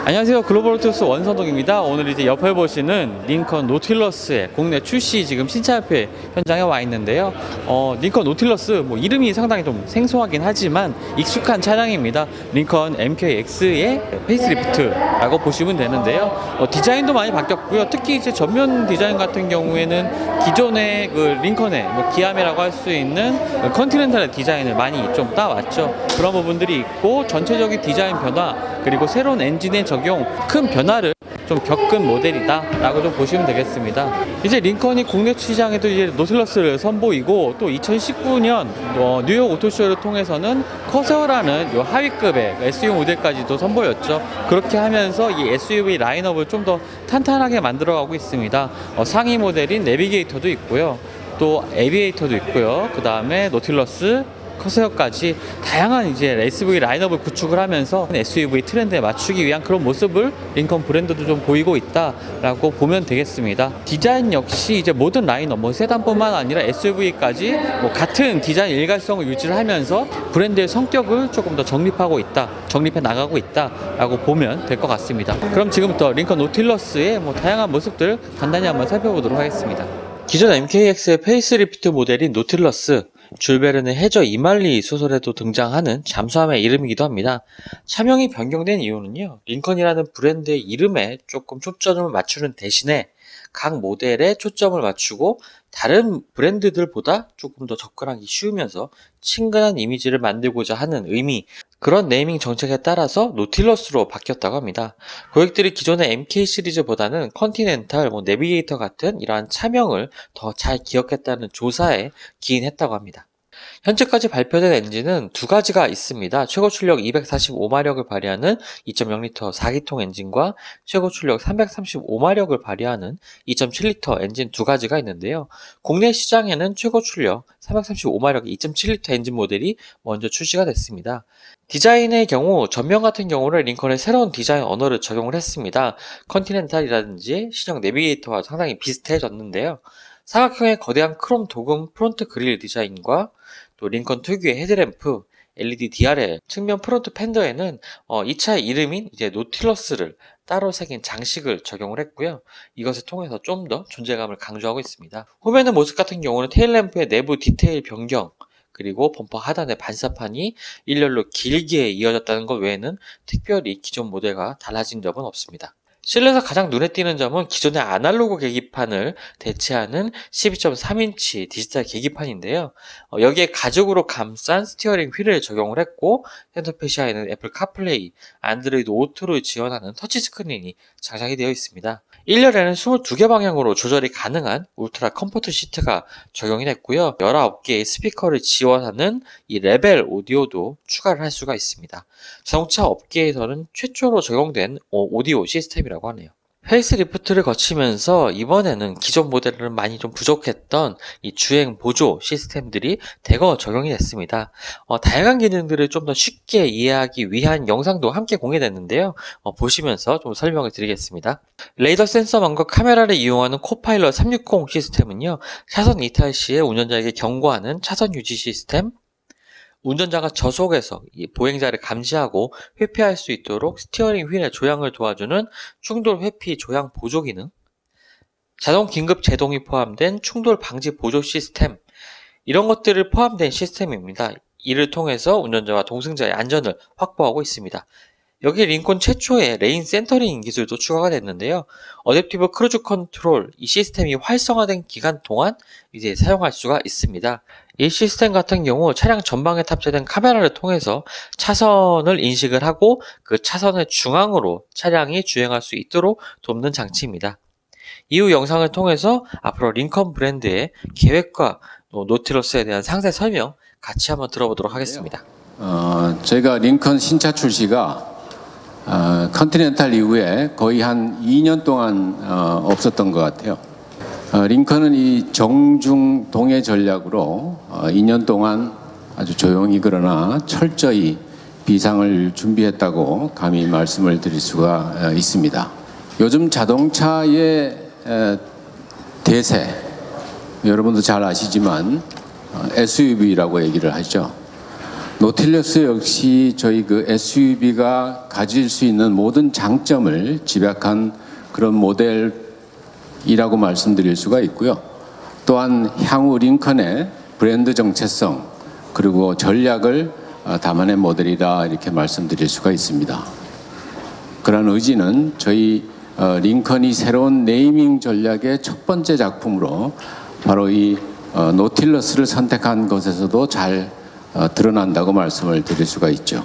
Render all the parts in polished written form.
안녕하세요. 글로벌오토스 원선동입니다. 오늘 이제 옆에 보시는 링컨 노틸러스의 국내 출시 지금 신차협회 현장에 와 있는데요. 링컨 노틸러스 이름이 상당히 좀 생소하긴 하지만 익숙한 차량입니다. 링컨 MKX의 페이스리프트라고 보시면 되는데요. 디자인도 많이 바뀌었고요. 특히 이제 전면 디자인 같은 경우에는 기존의 그 링컨의 기아메라고 할 수 있는 컨티넨탈의 디자인을 많이 좀 따왔죠. 그런 부분들이 있고 전체적인 디자인 변화 그리고 새로운 엔진의 적용 큰 변화를 좀 겪은 모델이다 라고 좀 보시면 되겠습니다. 이제 링컨이 국내 시장에도 이제 노틸러스를 선보이고 또 2019년 뉴욕 오토쇼를 통해서는 커서라는 요 하위급의 SUV 모델까지도 선보였죠. 그렇게 하면서 이 SUV 라인업을 좀 더 탄탄하게 만들어가고 있습니다. 상위 모델인 내비게이터도 있고요. 또 에비에이터도 있고요. 그 다음에 노틸러스 커서까지 다양한 이제 SUV 라인업을 구축을 하면서 SUV 트렌드에 맞추기 위한 그런 모습을 링컨 브랜드도 좀 보이고 있다라고 보면 되겠습니다. 디자인 역시 이제 모든 라인업 세단뿐만 아니라 SUV까지 같은 디자인 일관성을 유지를 하면서 브랜드의 성격을 조금 더 정립해 나가고 있다라고 보면 될 것 같습니다. 그럼 지금부터 링컨 노틸러스의 다양한 모습들 간단히 한번 살펴보도록 하겠습니다. 기존 MKX의 페이스리프트 모델인 노틸러스, 줄 베른의 해저 이말리 소설에도 등장하는 잠수함의 이름이기도 합니다. 차명이 변경된 이유는요, 링컨이라는 브랜드의 이름에 조금 초점을 맞추는 대신에 각 모델에 초점을 맞추고 다른 브랜드들보다 조금 더 접근하기 쉬우면서 친근한 이미지를 만들고자 하는 의미, 그런 네이밍 정책에 따라서 노틸러스로 바뀌었다고 합니다. 고객들이 기존의 MK 시리즈보다는 컨티넨탈, 내비게이터 같은 이러한 차명을 더 잘 기억했다는 조사에 기인했다고 합니다. 현재까지 발표된 엔진은 두 가지가 있습니다. 최고 출력 245마력을 발휘하는 2.0L 4기통 엔진과 최고 출력 335마력을 발휘하는 2.7L 엔진 두 가지가 있는데요. 국내 시장에는 최고 출력 335마력 2.7L 엔진 모델이 먼저 출시가 됐습니다. 디자인의 경우 전면 같은 경우는 링컨의 새로운 디자인 언어를 적용을 했습니다. 컨티넨탈이라든지 신형 내비게이터와 상당히 비슷해졌는데요. 사각형의 거대한 크롬 도금 프론트 그릴 디자인과 또 링컨 특유의 헤드램프, LED DRL, 측면 프론트 팬더에는 이 차의 이름인 이제 노틸러스를 따로 새긴 장식을 적용을 했고요. 이것을 통해서 좀 더 존재감을 강조하고 있습니다. 후면의 모습 같은 경우는 테일램프의 내부 디테일 변경, 그리고 범퍼 하단의 반사판이 일렬로 길게 이어졌다는 것 외에는 특별히 기존 모델과 달라진 점은 없습니다. 실내에서 가장 눈에 띄는 점은 기존의 아날로그 계기판을 대체하는 12.3인치 디지털 계기판인데요. 여기에 가죽으로 감싼 스티어링 휠을 적용을 했고 센터페시아에는 애플 카플레이, 안드로이드 오토를 지원하는 터치스크린이 장착이 되어 있습니다. 1열에는 22개 방향으로 조절이 가능한 울트라 컴포트 시트가 적용이 됐고요. 19개의 스피커를 지원하는 이 레벨 오디오도 추가를 할 수가 있습니다. 자동차 업계에서는 최초로 적용된 오디오 시스템이라고 하네요. 페이스리프트를 거치면서 이번에는 기존 모델은 많이 좀 부족했던 이 주행 보조 시스템들이 대거 적용이 됐습니다. 다양한 기능들을 좀 더 쉽게 이해하기 위한 영상도 함께 공개됐는데요. 보시면서 좀 설명을 드리겠습니다. 레이더 센서망과 카메라를 이용하는 코파일럿 360 시스템은요, 차선 이탈 시에 운전자에게 경고하는 차선 유지 시스템, 운전자가 저속에서 보행자를 감지하고 회피할 수 있도록 스티어링 휠의 조향을 도와주는 충돌 회피 조향 보조 기능, 자동 긴급 제동이 포함된 충돌 방지 보조 시스템, 이런 것들을 포함된 시스템입니다. 이를 통해서 운전자와 동승자의 안전을 확보하고 있습니다. 여기에 링컨 최초의 레인 센터링 기술도 추가가 됐는데요. 어댑티브 크루즈 컨트롤, 이 시스템이 활성화된 기간 동안 이제 사용할 수가 있습니다. 이 시스템 같은 경우 차량 전방에 탑재된 카메라를 통해서 차선을 인식을 하고 그 차선의 중앙으로 차량이 주행할 수 있도록 돕는 장치입니다. 이후 영상을 통해서 앞으로 링컨 브랜드의 계획과 노틸러스에 대한 상세 설명 같이 한번 들어보도록 하겠습니다. 저희가 링컨 신차 출시가 컨티넨탈 이후에 거의 한 2년 동안 없었던 것 같아요. 링컨은 이 정중 동해 전략으로 2년 동안 아주 조용히 그러나 철저히 비상을 준비했다고 감히 말씀을 드릴 수가 있습니다. 요즘 자동차의 대세, 여러분도 잘 아시지만 SUV라고 얘기를 하죠. 노틸러스 역시 저희 그 SUV가 가질 수 있는 모든 장점을 집약한 그런 모델이라고 말씀드릴 수가 있고요. 또한 향후 링컨의 브랜드 정체성 그리고 전략을 담아낸 모델이다 이렇게 말씀드릴 수가 있습니다. 그런 의지는 저희 링컨이 새로운 네이밍 전략의 첫 번째 작품으로 바로 이 노틸러스를 선택한 것에서도 잘 드러난다고 말씀을 드릴 수가 있죠.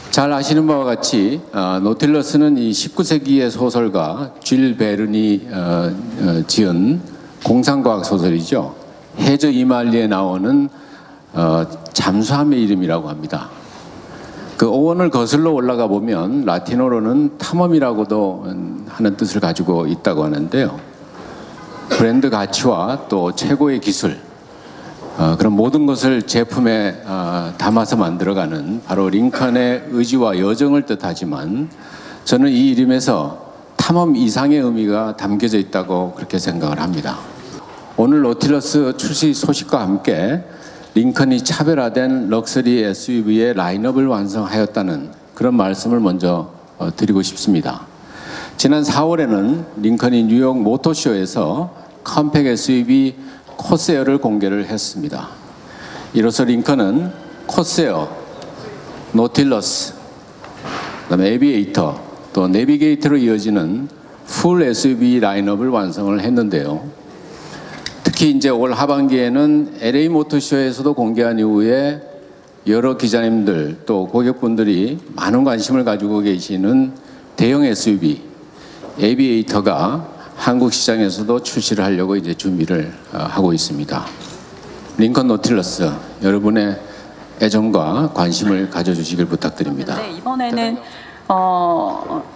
잘 아시는 바와 같이 노틸러스는 이 19세기의 소설가 줄 베른이 지은 공상과학 소설이죠. 해저 이말리에 나오는 잠수함의 이름이라고 합니다. 그 어원을 거슬러 올라가 보면 라틴어로는 탐험이라고도 하는 뜻을 가지고 있다고 하는데요. 브랜드 가치와 또 최고의 기술 그런 모든 것을 제품에 담아서 만들어가는 바로 링컨의 의지와 여정을 뜻하지만 저는 이 이름에서 탐험 이상의 의미가 담겨져 있다고 그렇게 생각을 합니다. 오늘 노틸러스 출시 소식과 함께 링컨이 차별화된 럭셔리 SUV의 라인업을 완성하였다는 그런 말씀을 먼저 드리고 싶습니다. 지난 4월에는 링컨이 뉴욕 모터쇼에서 컴팩 SUV 코세어를 공개를 했습니다. 이로써 링컨은 코세어, 노틸러스, 그다음에 에비에이터, 또 내비게이터로 이어지는 풀 SUV 라인업을 완성을 했는데요. 특히 이제 올 하반기에는 LA 모터쇼에서도 공개한 이후에 여러 기자님들 또 고객분들이 많은 관심을 가지고 계시는 대형 SUV 에비에이터가 한국 시장에서도 출시를 하려고 이제 준비를 하고 있습니다. 링컨 노틸러스 여러분의 애정과 관심을 가져주시길 부탁드립니다. 네, 이번에는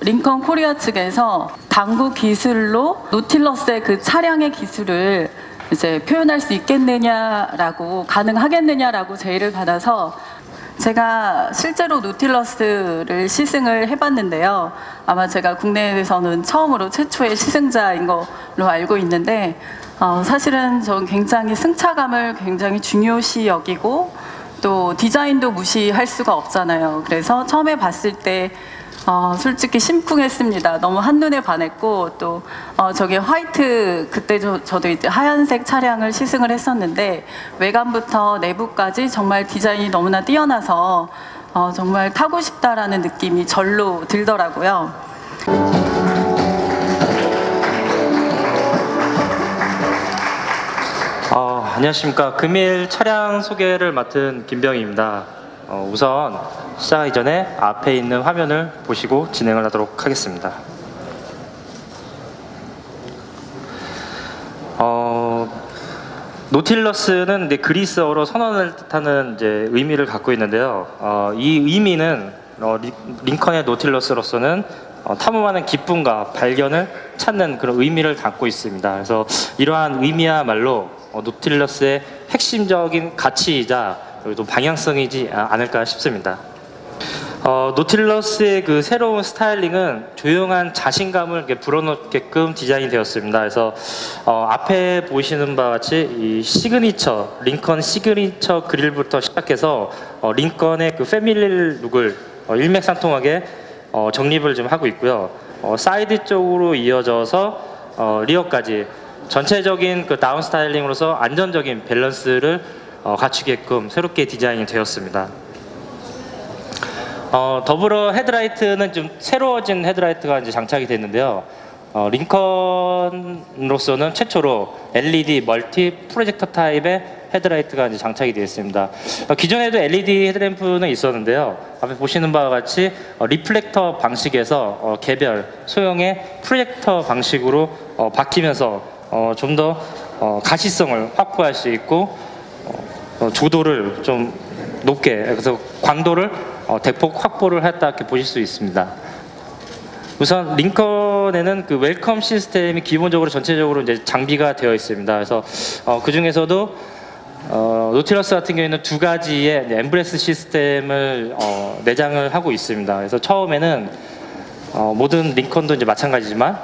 링컨 코리아 측에서 당구 기술로 노틸러스의 그 차량의 기술을 이제 표현할 수 있겠느냐라고 가능하겠느냐라고 제의를 받아서 제가 실제로 노틸러스를 시승을 해봤는데요. 아마 제가 국내에서는 처음으로 최초의 시승자인 걸로 알고 있는데 사실은 저는 굉장히 승차감을 굉장히 중요시 여기고 또 디자인도 무시할 수가 없잖아요. 그래서 처음에 봤을 때 솔직히 심쿵했습니다. 너무 한눈에 반했고 또 저게 화이트 그때 저도 이제 하얀색 차량을 시승을 했었는데 외관부터 내부까지 정말 디자인이 너무나 뛰어나서 정말 타고 싶다라는 느낌이 절로 들더라고요. 안녕하십니까. 금일 차량 소개를 맡은 김병희입니다. 우선 시작하기 전에 앞에 있는 화면을 보시고 진행을 하도록 하겠습니다. 노틸러스는 이제 그리스어로 선원을 뜻하는 이제 의미를 갖고 있는데요. 이 의미는 링컨의 노틸러스로서는 탐험하는 기쁨과 발견을 찾는 그런 의미를 담고 있습니다. 그래서 이러한 의미야말로 노틸러스의 핵심적인 가치이자 또 방향성이지 않을까 싶습니다. 노틸러스의 그 새로운 스타일링은 조용한 자신감을 이렇게 불어넣게끔 디자인이 되었습니다. 그래서 앞에 보시는 바와 같이 이 시그니처, 링컨 시그니처 그릴부터 시작해서 링컨의 그 패밀리 룩을 일맥상통하게 정립을 좀 하고 있고요. 사이드 쪽으로 이어져서 리어까지 전체적인 그 다운 스타일링으로서 안전적인 밸런스를 갖추게끔 새롭게 디자인이 되었습니다. 더불어 헤드라이트는 좀 새로워진 헤드라이트가 이제 장착이 됐는데요. 링컨으로서는 최초로 LED 멀티 프로젝터 타입의 헤드라이트가 이제 장착이 되어 있습니다. 기존에도 LED 헤드램프는 있었는데요. 앞에 보시는 바와 같이 리플렉터 방식에서 개별 소형의 프로젝터 방식으로 바뀌면서 좀 더 가시성을 확보할 수 있고 조도를 좀 높게 그래서 광도를 대폭 확보를 했다 이렇게 보실 수 있습니다. 우선 링컨에는 그 웰컴 시스템이 기본적으로 전체적으로 이제 장비가 되어 있습니다. 그래서 그 중에서도 노틸러스 같은 경우에는 두 가지의 엠브레스 시스템을 내장을 하고 있습니다. 그래서 처음에는 모든 링컨도 이제 마찬가지지만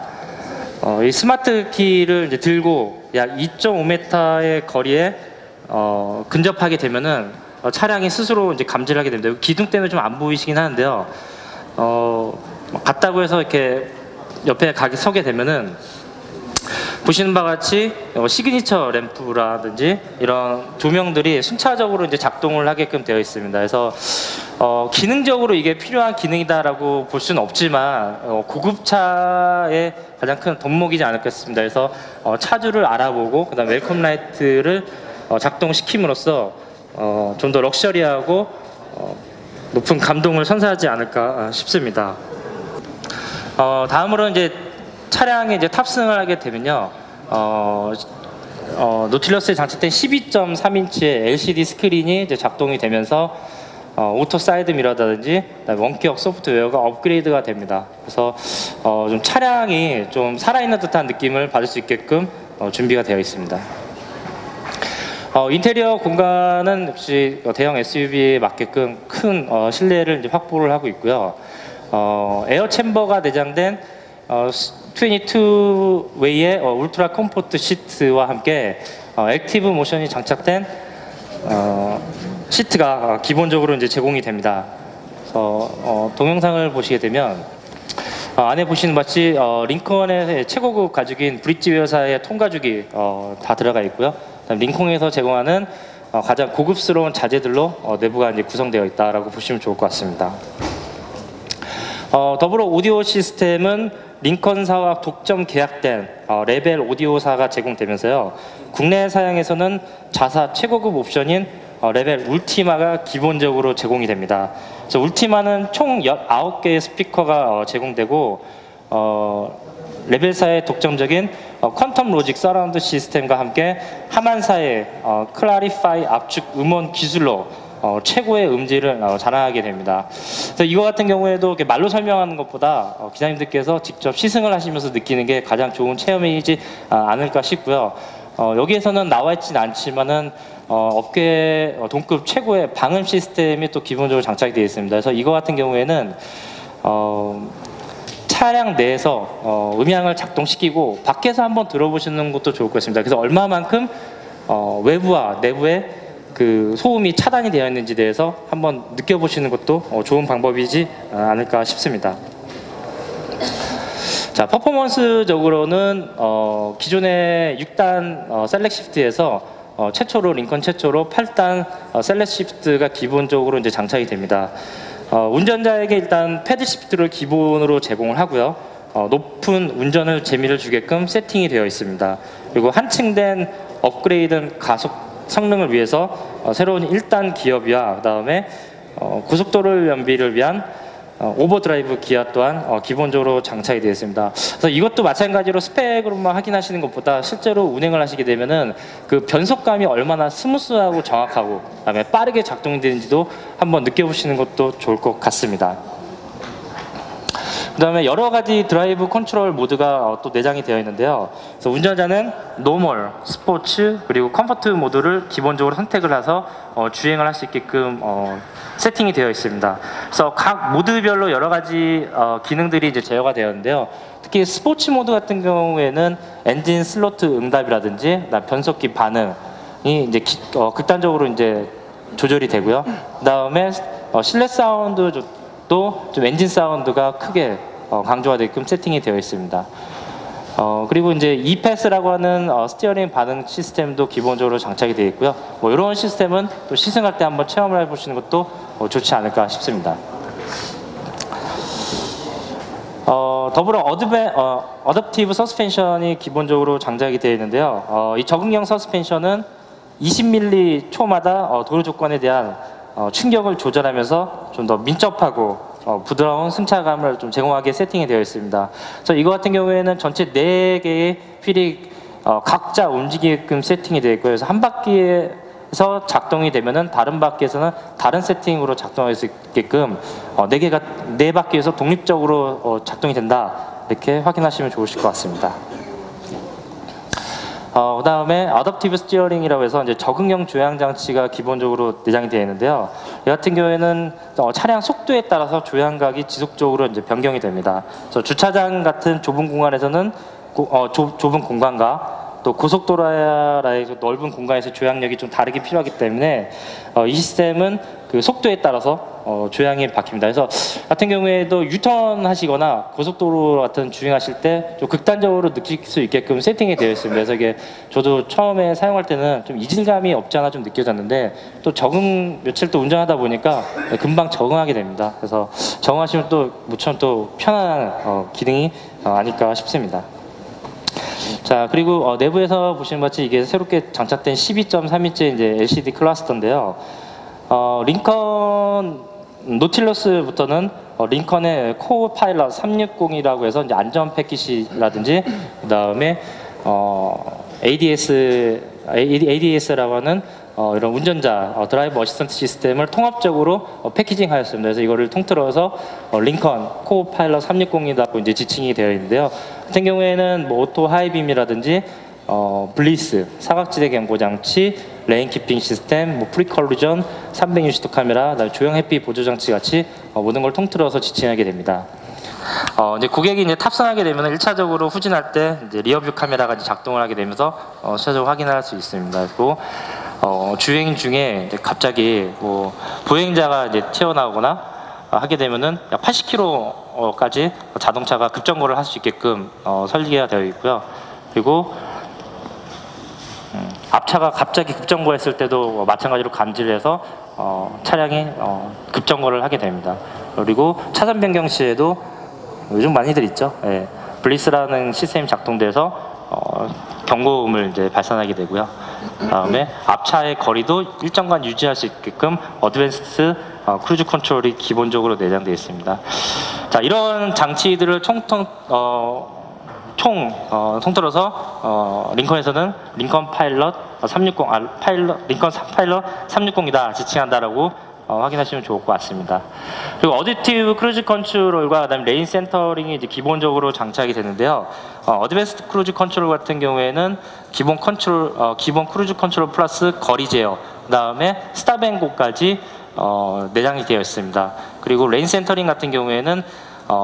이 스마트 키를 이제 들고 약 2.5m의 거리에 근접하게 되면은 차량이 스스로 이제 감지를 하게 됩니다. 기둥 때문에 좀 안 보이시긴 하는데요. 갔다고 해서 이렇게 옆에 서게 되면은 보시는 바와 같이 시그니처 램프라든지 이런 조명들이 순차적으로 이제 작동을 하게끔 되어 있습니다. 그래서 기능적으로 이게 필요한 기능이다라고 볼 수는 없지만 고급차의 가장 큰 덕목이지 않을까 싶습니다. 그래서 차주를 알아보고 그다음 웰컴 라이트를 작동시킴으로써 좀 더 럭셔리하고 높은 감동을 선사하지 않을까 싶습니다. 다음으로 이제 차량에 이제 탑승을 하게 되면요, 노틸러스에 장착된 12.3인치의 LCD 스크린이 이제 작동이 되면서 오토 사이드 미러라든지 원격 소프트웨어가 업그레이드가 됩니다. 그래서 좀 차량이 좀 살아있는 듯한 느낌을 받을 수 있게끔 준비가 되어 있습니다. 인테리어 공간은 역시 대형 SUV에 맞게끔 큰 실내를 이제 확보를 하고 있고요. 에어 챔버가 내장된 22웨이의 울트라 컴포트 시트와 함께 액티브 모션이 장착된 시트가 기본적으로 이제 제공이 됩니다. 그래서 동영상을 보시게 되면 안에 보시는 마치 링컨의 최고급 가죽인 브릿지웨어사의 통가죽이 다 들어가 있고요. 링컨에서 제공하는 가장 고급스러운 자재들로 내부가 이제 구성되어 있다라고 보시면 좋을 것 같습니다. 더불어 오디오 시스템은 링컨사와 독점 계약된 레벨 오디오사가 제공되면서요, 국내 사양에서는 자사 최고급 옵션인 레벨 울티마가 기본적으로 제공이 됩니다. 그래서 울티마는 총 19개의 스피커가 제공되고 레벨사의 독점적인 퀀텀 로직 서라운드 시스템과 함께 하만사의 클라리파이 압축 음원 기술로 최고의 음질을 자랑하게 됩니다. 그래서 이거 같은 경우에도 말로 설명하는 것보다 기사님들께서 직접 시승을 하시면서 느끼는 게 가장 좋은 체험이지 않을까 싶고요. 여기에서는 나와 있지는 않지만은 업계 동급 최고의 방음 시스템이 또 기본적으로 장착이 되어 있습니다. 그래서 이거 같은 경우에는 차량 내에서 음향을 작동시키고 밖에서 한번 들어보시는 것도 좋을 것 같습니다. 그래서 얼마만큼 외부와 내부의 그 소음이 차단이 되어 있는지 대해서 한번 느껴보시는 것도 좋은 방법이지 않을까 싶습니다. 자, 퍼포먼스적으로는 기존의 6단 셀렉 시프트에서 최초로 링컨 최초로 8단 셀렉 시프트가 기본적으로 이제 장착이 됩니다. 운전자에게 일단 패드 시프트를 기본으로 제공을 하고요. 높은 운전을 재미를 주게끔 세팅이 되어 있습니다. 그리고 한층된 업그레이드 가속 성능을 위해서 새로운 1단 기어비와 그다음에 고속도로 연비를 위한 오버드라이브 기어 또한 기본적으로 장착이 되어 있습니다. 그래서 이것도 마찬가지로 스펙으로만 확인하시는 것보다 실제로 운행을 하시게 되면은 그 변속감이 얼마나 스무스하고 정확하고 그다음에 빠르게 작동이 되는지도 한번 느껴보시는 것도 좋을 것 같습니다. 그 다음에 여러 가지 드라이브 컨트롤 모드가 또 내장이 되어 있는데요. 그래서 운전자는 노멀, 스포츠, 그리고 컴포트 모드를 기본적으로 선택을 해서 주행을 할 수 있게끔 세팅이 되어 있습니다. 그래서 각 모드별로 여러 가지 기능들이 이제 제어가 되었는데요. 특히 스포츠 모드 같은 경우에는 엔진 슬로트 응답이라든지 변속기 반응이 이제 극단적으로 이제 조절이 되고요. 그 다음에 실내 사운드도 좀 엔진 사운드가 크게 강조가 되게끔 세팅이 되어 있습니다. 그리고 이제 ePass라고 하는 스티어링 반응 시스템도 기본적으로 장착이 되어 있고요. 뭐 이런 시스템은 또 시승할 때 한번 체험을 해보시는 것도 좋지 않을까 싶습니다. 더불어 어댑티브 서스펜션이 기본적으로 장착이 되어 있는데요. 이 적응형 서스펜션은 20mm 초마다 도로 조건에 대한 충격을 조절하면서 좀 더 민첩하고 부드러운 승차감을 좀 제공하게 세팅이 되어 있습니다. 그래서 이거 같은 경우에는 전체 4개의 휠이 각자 움직이게끔 세팅이 되어 있고요. 그래서 한 바퀴에서 작동이 되면은 다른 바퀴에서는 다른 세팅으로 작동할 수 있게끔 4바퀴에서 독립적으로 작동이 된다, 이렇게 확인하시면 좋으실 것 같습니다. 그 다음에 어댑티브 스티어링이라고 해서 이제 적응형 조향 장치가 기본적으로 내장이 되어 있는데요. 이 같은 경우에는 차량 속도에 따라서 조향각이 지속적으로 이제 변경이 됩니다. 그래서 주차장 같은 좁은 공간에서는 좁은 공간과 또 고속도로라의 넓은 공간에서 조향력이 좀 다르게 필요하기 때문에 이 시스템은 그 속도에 따라서 조향이 바뀝니다. 그래서 같은 경우에도 유턴 하시거나 고속도로 같은 주행하실 때 좀 극단적으로 느낄 수 있게끔 세팅이 되어 있습니다. 그래서 이게 저도 처음에 사용할 때는 좀 이질감이 없지 않아 좀 느껴졌는데 또 며칠 또 운전하다 보니까 금방 적응하게 됩니다. 그래서 적응하시면 또 무척 또 편안한 기능이 아닐까 싶습니다. 자, 그리고 내부에서 보시는 것 같이 이게 새롭게 장착된 12.3인치 이제 LCD 클러스터인데요. 링컨 노틸러스부터는 링컨의 코어 파일럿 360이라고 해서 이제 안전 패키지라든지 그다음에 ADS라고 하는 이런 운전자 드라이브 어시스턴트 시스템을 통합적으로 패키징하였습니다. 그래서 이거를 통틀어서 링컨 코어 파일럿 360이라고 이제 지칭이 되어 있는데요. 같은 경우에는 뭐 오토 하이빔이라든지 블리스, 사각지대 경고 장치, 레인 키핑 시스템, 뭐 프리컬루전, 360도 카메라, 조형 회피 보조 장치 같이 모든 걸 통틀어서 지칭하게 됩니다. 이제 고객이 이제 탑승하게 되면 1차적으로 후진할 때 이제 리어뷰 카메라가 이제 작동을 하게 되면서 최종적으로 확인할 수 있습니다. 그리고 주행 중에 이제 갑자기 뭐 보행자가 이제 튀어나오거나 하게 되면은 약 80km까지 자동차가 급정거를 할 수 있게끔 설계가 되어 있고요. 그리고 앞차가 갑자기 급정거했을 때도 마찬가지로 감지를 해서 차량이 급정거를 하게 됩니다. 그리고 차선 변경 시에도 요즘 많이들 있죠. 예, 블리스라는 시스템이 작동돼서 경고음을 이제 발산하게 되고요. 다음에 앞차의 거리도 일정간 유지할 수 있게끔 어드밴스드 크루즈 컨트롤이 기본적으로 내장되어 있습니다. 자, 이런 장치들을 통틀어서 링컨에서는 링컨 파일럿 360, 링컨 파일럿 360이다 지칭한다라고 확인하시면 좋을 것 같습니다. 그리고 어댑티브 크루즈 컨트롤과 그다음에 레인 센터링이 이제 기본적으로 장착이 되는데요. 어드밴스드 크루즈 컨트롤 같은 경우에는 기본 크루즈 컨트롤 플러스 거리 제어, 그다음에 스탑앤고까지 내장이 되어 있습니다. 그리고 레인 센터링 같은 경우에는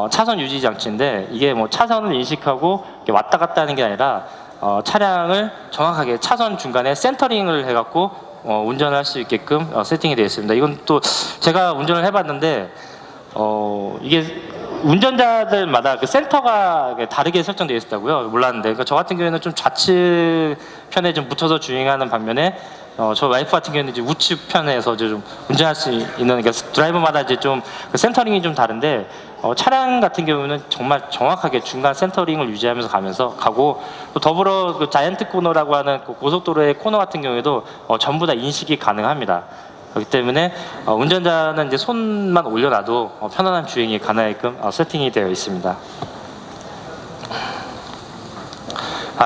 차선 유지 장치인데 이게 뭐 차선을 인식하고 왔다 갔다 하는 게 아니라 차량을 정확하게 차선 중간에 센터링을 해갖고 운전을 할 수 있게끔 세팅이 되어 있습니다. 이건 또 제가 운전을 해봤는데 이게 운전자들마다 그 센터가 다르게 설정되어 있다고요. 몰랐는데 그러니까 저 같은 경우에는 좀 좌측 편에 좀 붙어서 주행하는 반면에 저 와이프 같은 경우는 이제 우측 편에서 좀 운전할 수 있는, 그러니까 드라이버마다 이제 좀 그 센터링이 좀 다른데 차량 같은 경우는 정말 정확하게 중간 센터링을 유지하면서 가고 또 더불어 그 자이언트 코너라고 하는 그 고속도로의 코너 같은 경우에도 전부 다 인식이 가능합니다. 그렇기 때문에 운전자는 이제 손만 올려놔도 편안한 주행이 가능하게끔 세팅이 되어 있습니다.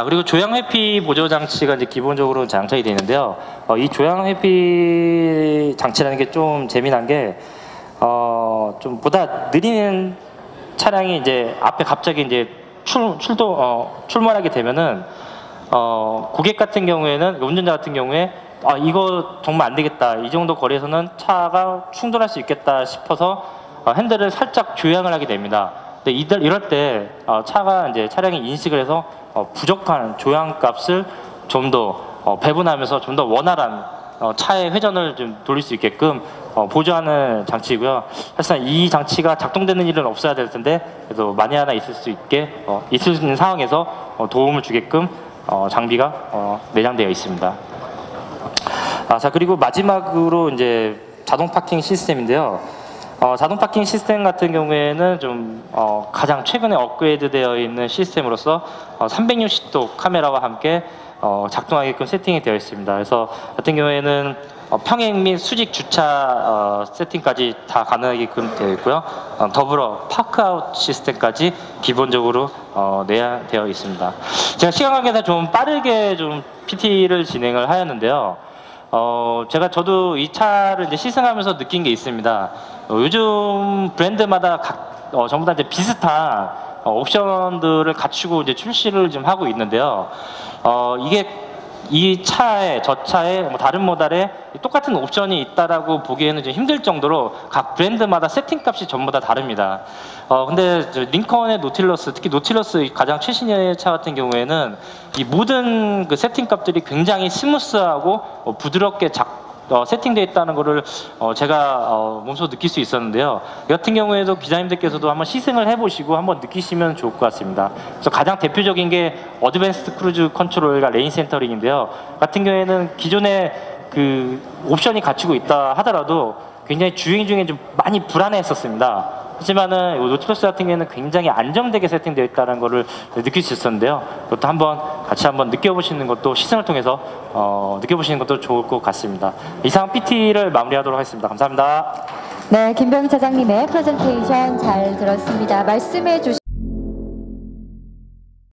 그리고 조향 회피 보조 장치가 이제 기본적으로 장착이 되어 있는데요. 이 조향 회피 장치라는 게 좀 재미난 게 좀 보다 느린 차량이 이제 앞에 갑자기 이제 출몰하게 되면은 고객 같은 경우에는, 운전자 같은 경우에 이거 정말 안 되겠다, 이 정도 거리에서는 차가 충돌할 수 있겠다 싶어서 핸들을 살짝 조향을 하게 됩니다. 근데 이럴 때 차량이 인식을 해서 부족한 조향 값을 좀 더 배분하면서 좀 더 원활한 차의 회전을 좀 돌릴 수 있게끔 보조하는 장치이고요. 사실상 이 장치가 작동되는 일은 없어야 될 텐데 그래도 만에 하나 있을 수 있는 상황에서 도움을 주게끔 장비가 내장되어 있습니다. 자, 그리고 마지막으로 이제 자동 파킹 시스템인데요. 자동 파킹 시스템 같은 경우에는 좀 가장 최근에 업그레이드되어 있는 시스템으로서 360도 카메라와 함께 작동하게끔 세팅이 되어 있습니다. 그래서 같은 경우에는 평행 및 수직 주차 세팅까지 다 가능하게끔 되어 있고요. 더불어 파크아웃 시스템까지 기본적으로 내장되어 있습니다. 제가 시간 관계상 좀 빠르게 좀 PT를 진행을 하였는데요. 저도 이 차를 이제 시승하면서 느낀 게 있습니다. 요즘 브랜드마다 전부 다 이제 비슷한 옵션들을 갖추고 이제 출시를 좀 하고 있는데요. 이게 이 차에 저 차에 뭐 다른 모델에 똑같은 옵션이 있다라고 보기에는 좀 힘들 정도로 각 브랜드마다 세팅값이 전부 다 다릅니다. 근데 저 링컨의 노틸러스, 특히 노틸러스 가장 최신의 차 같은 경우에는 이 모든 그 세팅값들이 굉장히 스무스하고 부드럽게 세팅되어 있다는 거를 제가 몸소 느낄 수 있었는데요. 이 같은 경우에도 기자님들께서도 한번 시승을 해보시고 한번 느끼시면 좋을 것 같습니다. 그래서 가장 대표적인 게 어드밴스드 크루즈 컨트롤과 레인 센터링인데요. 같은 경우에는 기존에 그 옵션이 갖추고 있다 하더라도 굉장히 주행 중에 좀 많이 불안해했었습니다. 하지만은 노틸러스 같은 경우에는 굉장히 안정되게 세팅되어 있다는 것을 느낄 수 있었는데요. 그것도 같이 한번 느껴보시는 것도 시승을 통해서 느껴보시는 것도 좋을 것 같습니다. 이상 PT를 마무리하도록 하겠습니다. 감사합니다. 네, 김병희 차장님의 프레젠테이션 잘 들었습니다. 말씀해 주신